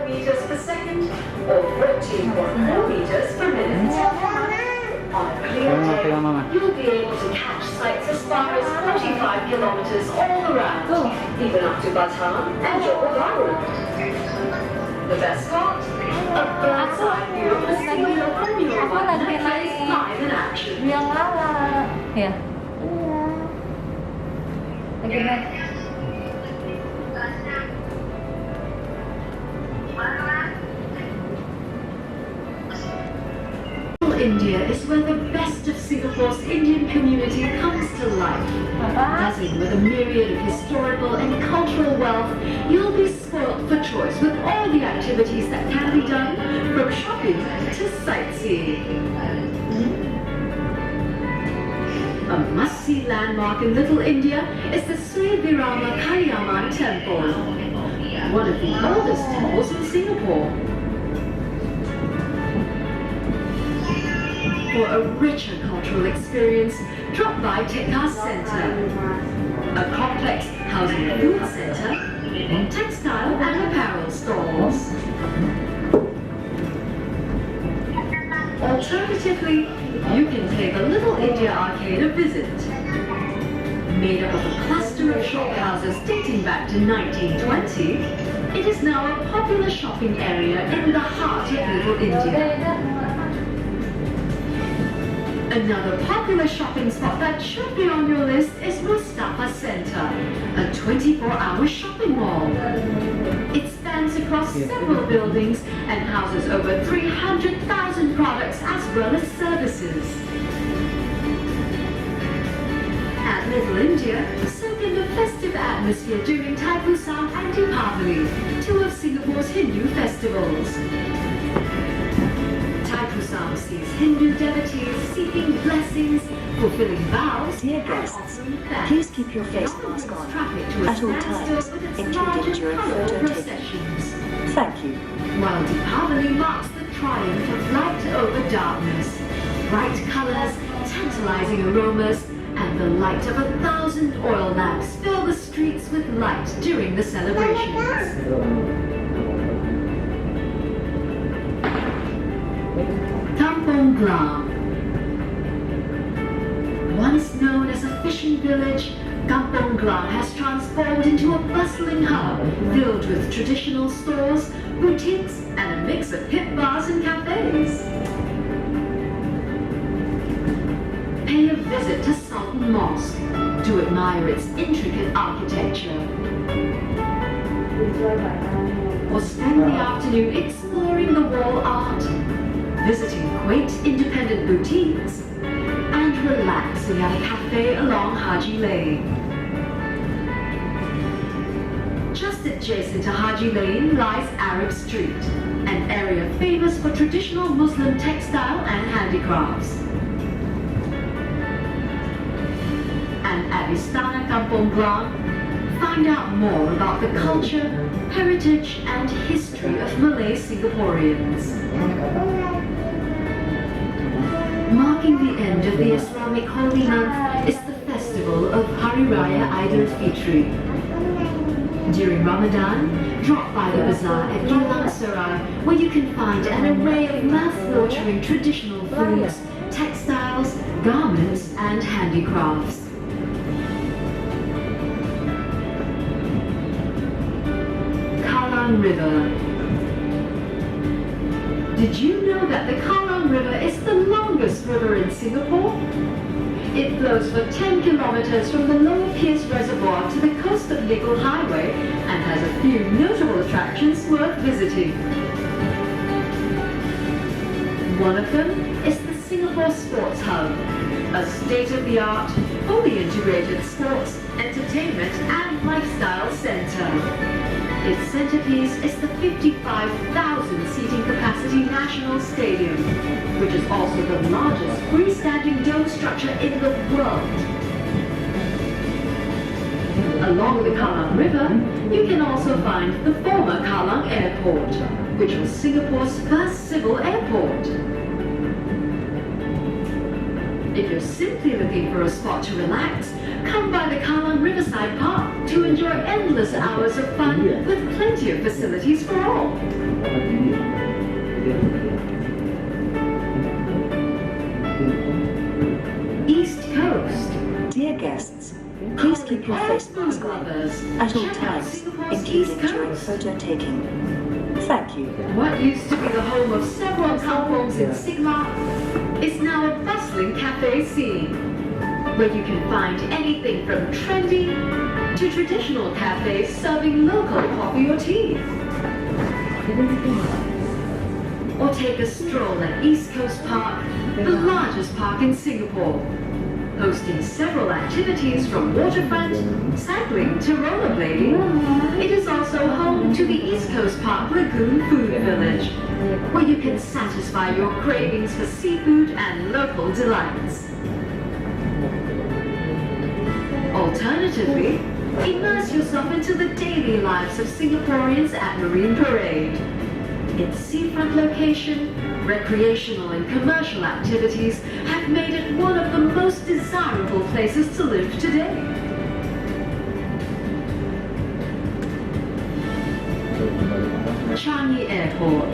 meters per second or 14.4 meters per minute. On a clear day, you'll be able to catch sights as far as 45 kilometers all around, even up to Batam and Johor Bahru. The best part? A bird's eye view of the singular Formula One necklace live in action. Yang lala. Ya. Lagi naik. India is where the best of Singapore's Indian community comes to life. Buzzing with a myriad of historical and cultural wealth, you'll be spoilt for choice with all the activities that can be done, from shopping to sightseeing. A must-see landmark in Little India is the Sri Virama Kaliamman Temple, one of the oldest temples in Singapore. For a richer cultural experience, drop by Tekka Centre, a complex housing a food centre, textile and apparel stalls. Alternatively, you can pay the Little India Arcade a visit. Made up of a cluster of shop houses dating back to 1920, it is now a popular shopping area in the heart of Little India. Another popular shopping spot that should be on your list is Mustafa Centre, a 24-hour shopping mall. It spans across several buildings and houses over 300,000 products as well as services. At Little India, soak in the festive atmosphere during Thaipusam and Deepavali, two of Singapore's Hindu festivals. Thaipusam sees Hindu devotees seeking blessings, fulfilling vows. Dear guests, please keep your face mask on at all times, including during photo taking. Thank you. While Deepavali marks the triumph of light over darkness, bright colors, tantalizing aromas, and the light of 1,000 oil lamps fill the streets with light during the celebrations. Kampong Glam. Once known as a fishing village, Kampong Glam has transformed into a bustling hub filled with traditional stores, boutiques, and a mix of hip bars and cafes. Pay a visit to Sultan Mosque to admire its intricate architecture. Or spend the afternoon exploring the wall art, visiting quaint independent boutiques, and relaxing at a cafe along Haji Lane. Just adjacent to Haji Lane lies Arab Street, an area famous for traditional Muslim textile and handicrafts. And at Istana Kampong Glam, find out more about the culture, heritage, and history of Malay Singaporeans. Marking the end of the Islamic holy month is the festival of Hari Raya Idul Fitri. During Ramadan, drop by the bazaar at Geylang Serai, where you can find an array of mouth-watering traditional foods, textiles, garments, and handicrafts. Kallang River. Did you know that the Kallang River is the longest river in Singapore? It flows for 10 kilometers from the Lower Pierce Reservoir to the coast of Nickel Highway and has a few notable attractions worth visiting. One of them is the Singapore Sports Hub, a state-of-the-art, fully integrated sports, entertainment and lifestyle centre. Its centerpiece is the 55,000 seating capacity National Stadium, which is also the largest freestanding dome structure in the world. Along the Kallang River, you can also find the former Kallang Airport, which was Singapore's first civil airport. If you're simply looking for a spot to relax, come by the Kallang Riverside Park to enjoy endless hours of fun with plenty of facilities for all. keep your face mask on at all times, including during photo taking. Thank you. What used to be the home of several kampongs in Sigma is now a bustling cafe scene, where you can find anything from trendy to traditional cafes serving local coffee or tea. Or take a stroll at East Coast Park, the largest park in Singapore, hosting several activities from waterfront, cycling to rollerblading. It is also home to the East Coast Park Lagoon Food Village, where you can satisfy your cravings for seafood and local delights. Alternatively, immerse yourself into the daily lives of Singaporeans at Marine Parade. Its seafront location, recreational and commercial activities have made it one of the most desirable places to live today. Changi Airport.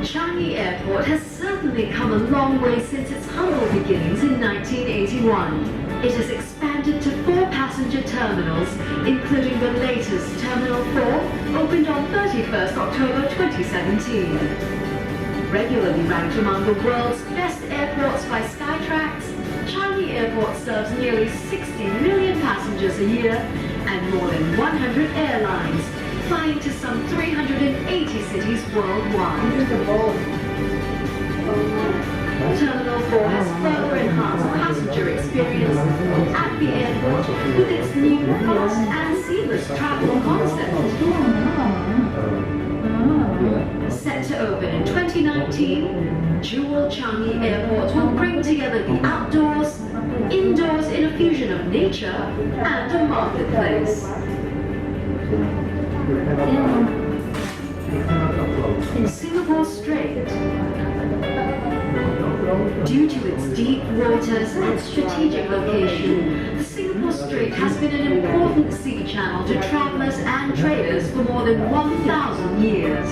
Changi Airport has certainly come a long way since its humble beginnings in 1981. It has expanded to 4 passenger terminals, including the latest Terminal 4, opened on 31st October 2017. Regularly ranked among the world's best airports by Skytrax, Changi Airport serves nearly 60 million passengers a year and more than 100 airlines, flying to some 380 cities worldwide. Terminal 4 has further enhanced passenger experience at the airport with its new fast and seamless travel concept. Set to open in 2019, Jewel Changi Airport will bring together the outdoors, indoors in a fusion of nature and a marketplace. In Singapore Strait, due to its deep waters and strategic location, the Singapore Strait has been an important sea channel to travelers and traders for more than 1,000 years.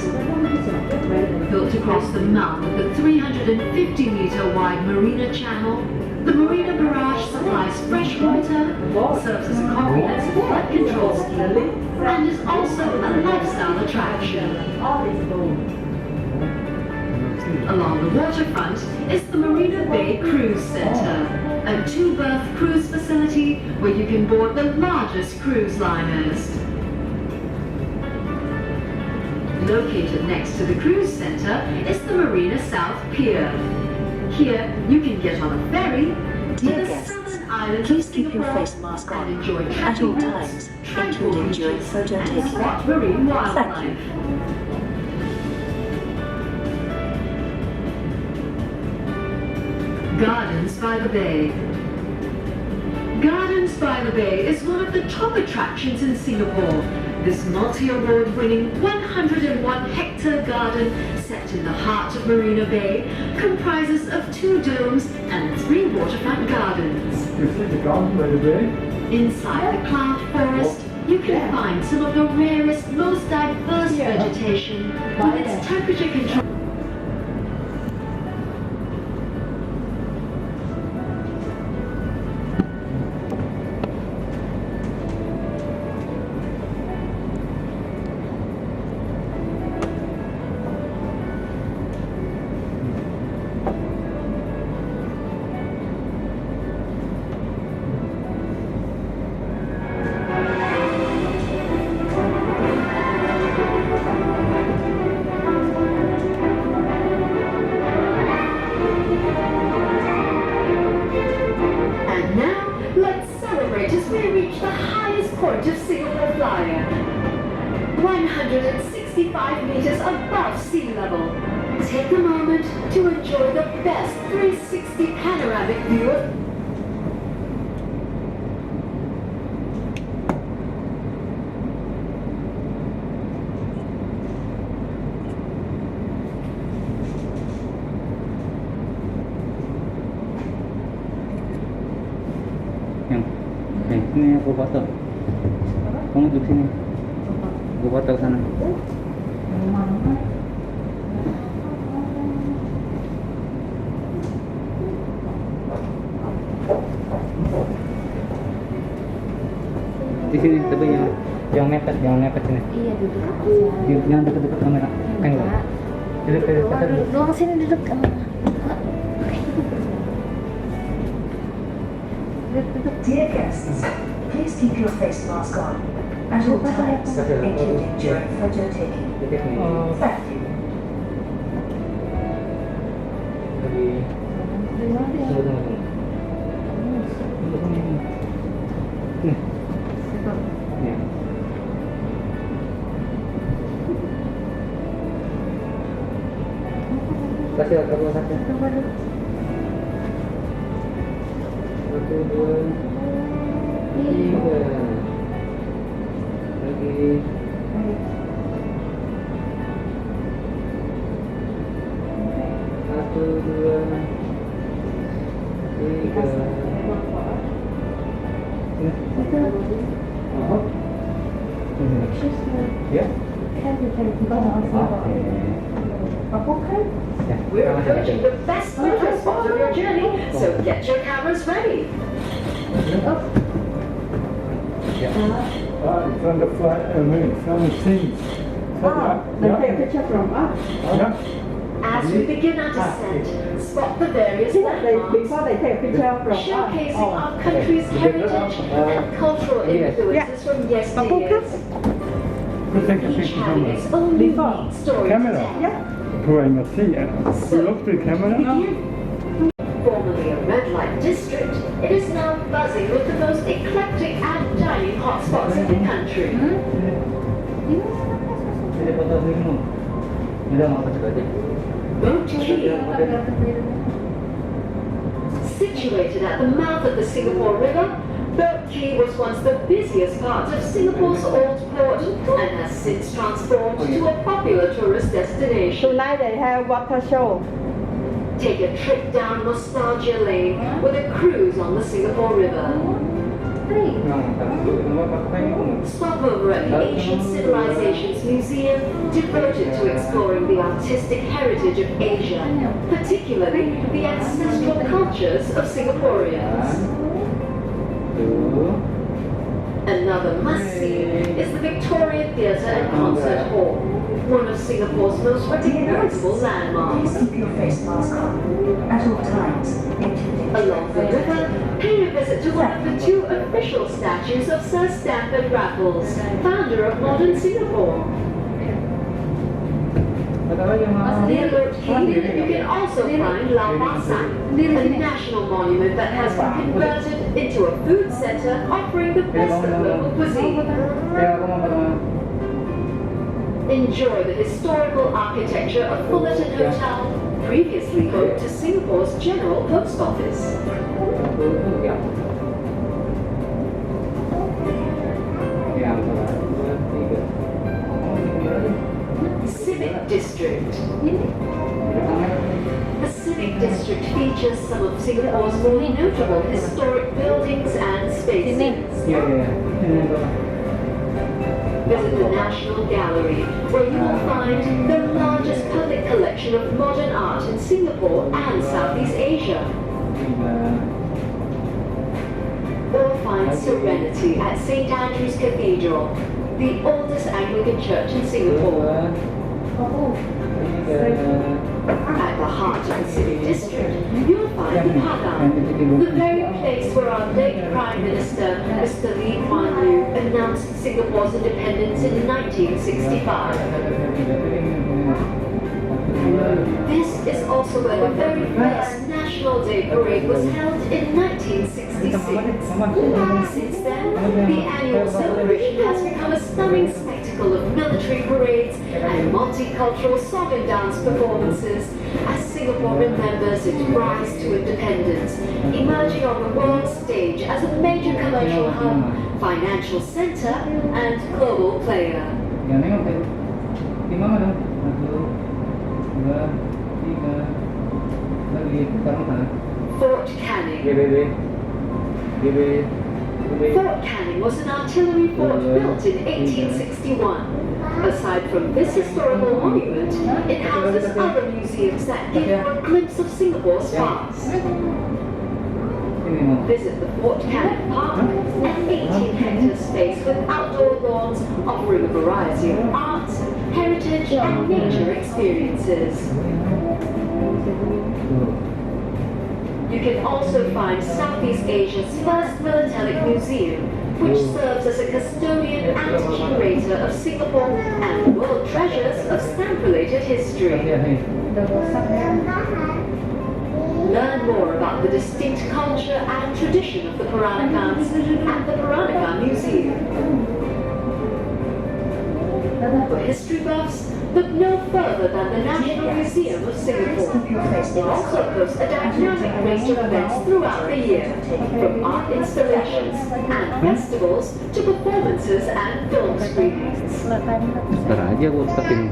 Built across the mouth of the 350-meter wide Marina Channel, the Marina Barrage supplies fresh water, serves as a comprehensive flood control scheme, and is also a lifestyle attraction. Along the waterfront is the Marina Bay Cruise Center, a 2-berth cruise facility where you can board the largest cruise liners. Located next to the cruise center is the Marina South Pier. Here, you can get on a ferry to Dear the guests, southern islands please of keep your Singapore face mask and on enjoy at all trekking times, routes, tranquil including during beaches, photo and taking. spot marine wildlife. Thank you. Gardens by the Bay. Gardens by the Bay is one of the top attractions in Singapore. This multi-award-winning 101-hectare garden set in the heart of Marina Bay comprises of 2 domes and 3 waterfront gardens. Inside the cloud forest, you can find some of the rarest, most diverse vegetation with its temperature control. Point of Singapore Flyer, 165 meters above sea level. Take a moment to enjoy the best 360 panoramic view of Ini aku foto. Kamu duduk sini. Aku foto sana. di sini tapi yang mepet sini. Iya duduk aja. Jangan dekat-dekat kamera. Kan enggak. Duduk Doang sini duduk. Dear guests, please keep your face mask on at all times, including during photo taking. Thank you. Tunggu. Nih. Nih. Kasih aku satu. Satu, dua, tiga. Lagi. Satu, dua, tiga. Ya. We're approaching the best photo spot of your journey, so get your cameras ready. From the flight, from the scene. Take a picture from us. Yeah. As we begin our descent, spot the various landmarks, Before they take a picture from us. showcasing our country's heritage and cultural influences from yesteryears. We'll take a Each picture had from its the own unique story to camera. tell. Who I must see. We look to the camera now. Formerly a red light district, it is now buzzing with the most eclectic and dining hotspots in the country. Jadi foto dulu. Udah mau ke aja. Gokil, situated at the mouth of the Singapore River, Gokil was once the busiest part of Singapore's old port and has since transformed to a popular tourist destination. Tonight they have water show. Take a trip down Nostalgia Lane with a cruise on the Singapore River. Stop over at the Ancient Civilizations Museum, devoted to exploring the artistic heritage of Asia, particularly the ancestral cultures of Singaporeans. Another must-see is the Victoria Theatre and Concert Hall, one of Singapore's most recognizable landmarks. Keep your face mask on at all times, including Along the river, pay a visit to one of the two official statues of Sir Stamford Raffles, founder of modern Singapore. Near Gokil, you can also find Lau Pa Sat, a national monument that has been converted into a food center offering the best of local cuisine. Enjoy the historical architecture of Fullerton Hotel, previously home to Singapore's General Post Office. Civic District. The Civic District features some of Singapore's more notable historic buildings and spaces. Visit the National Gallery, where you will find the largest public collection of modern art in Singapore and Southeast Asia. Or find serenity at St. Andrew's Cathedral, the oldest Anglican church in Singapore. At the heart of the Civic District, you'll find the Padang, the very place where our late Prime Minister, Mr. Lee Kuan Yew, announced Singapore's independence in 1965. This is also where the very first National Day Parade was held in 1966. Since then, the annual celebration has become a stunning spectacle of military parades and multicultural song and dance performances as Singapore remembers its rise to independence, emerging on the world stage as a major commercial hub, financial center, and global player. Fort Canning. Fort Canning was an artillery fort built in 1861. Aside from this historical monument, it houses other museums that give you a glimpse of Singapore's past. Visit the Fort Canning Park, an 18-hectare space with outdoor lawns offering a variety of arts, heritage and nature experiences. You can also find Southeast Asia's first philatelic museum, which serves as a custodian and curator of Singapore and world treasures of stamp-related history. Learn more about the distinct culture and tradition of the Peranakans at the Peranakan Museum. For history buffs, look no further than the National Museum of Singapore. It also hosts a dynamic range of events throughout the year, from art installations and festivals to performances and film screenings. Ntar aja aku tekin.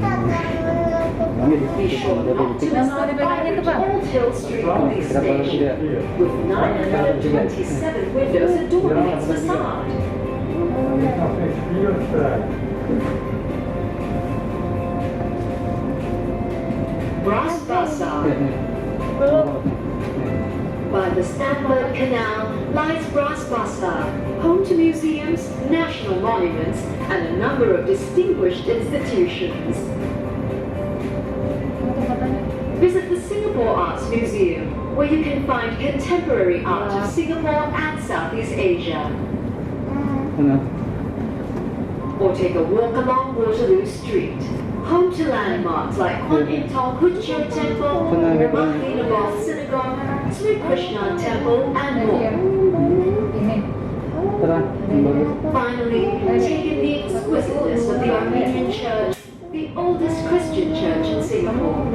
Be sure not to miss the vibrant Old Hill Street Police Station, with 927 windows adorning its facade. Brass Bazaar. By the Stanford Canal lies Brass Bazaar, home to museums, national monuments, and a number of distinguished institutions. Visit the Singapore Arts Museum, where you can find contemporary art of Singapore and Southeast Asia. Or take a walk along Waterloo Street, home to landmarks like Kwan Im Tong Hut Cheo Temple, the Mahlinabath Synagogue, Sri Krishna Temple, and more. Finally, take in the exquisiteness of the Armenian Church, the oldest Christian church in Singapore.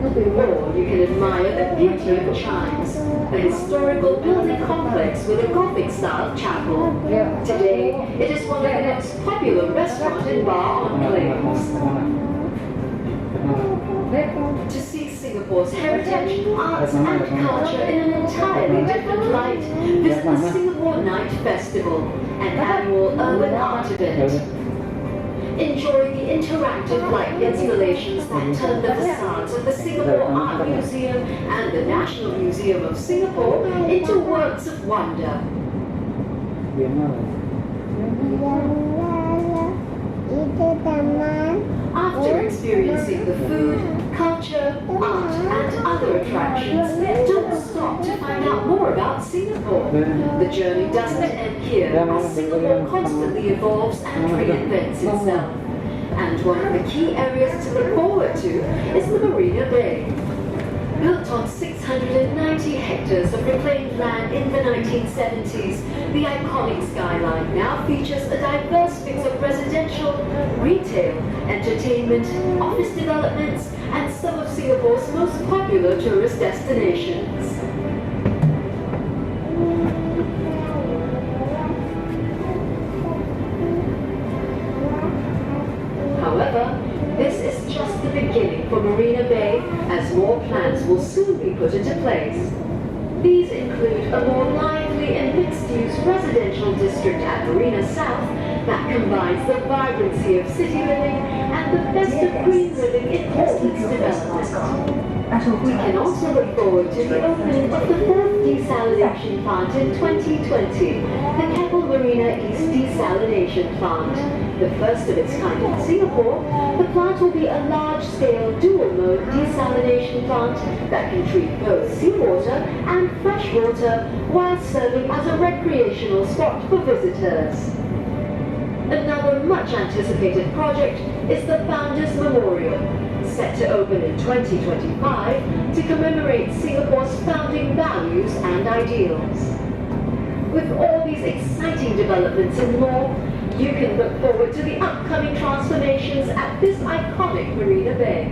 Or you can admire the beauty of Chimes, a historical building complex with a Gothic-style chapel. Today, it is one of the most popular restaurant and bar enclaves. To see Singapore's heritage, arts and culture in an entirely different light, visit the Singapore Night Festival, an annual urban art event. Enjoy the interactive light installations that turn the facades of the Singapore Art Museum and the National Museum of Singapore into works of wonder. After experiencing the food, culture, art, and other attractions, don't stop to find out more about Singapore. The journey doesn't end here, as Singapore constantly evolves and reinvents itself. And one of the key areas to look forward to is the Marina Bay. Built on 690 hectares of reclaimed land in the 1970s, the iconic skyline now features a diverse mix of residential, retail, entertainment, office developments, and some of Singapore's most popular tourist destinations. However, this is just the beginning for Marina Bay, as more plans will soon be put into place. These include a more lively and mixed-use residential district at Marina South that combines the vibrancy of city living and the best of green living in all its development. We can also look forward to the opening of the fourth desalination plant in 2020, the Keppel Marina East Desalination Plant. The first of its kind in Singapore, the plant will be a large-scale dual-mode desalination plant that can treat both seawater and fresh water while serving as a recreational spot for visitors. Another much-anticipated project is the Founders Memorial, set to open in 2025 to commemorate Singapore's founding values and ideals. With all these exciting developments and more, you can look forward to the upcoming transformations at this iconic Marina Bay.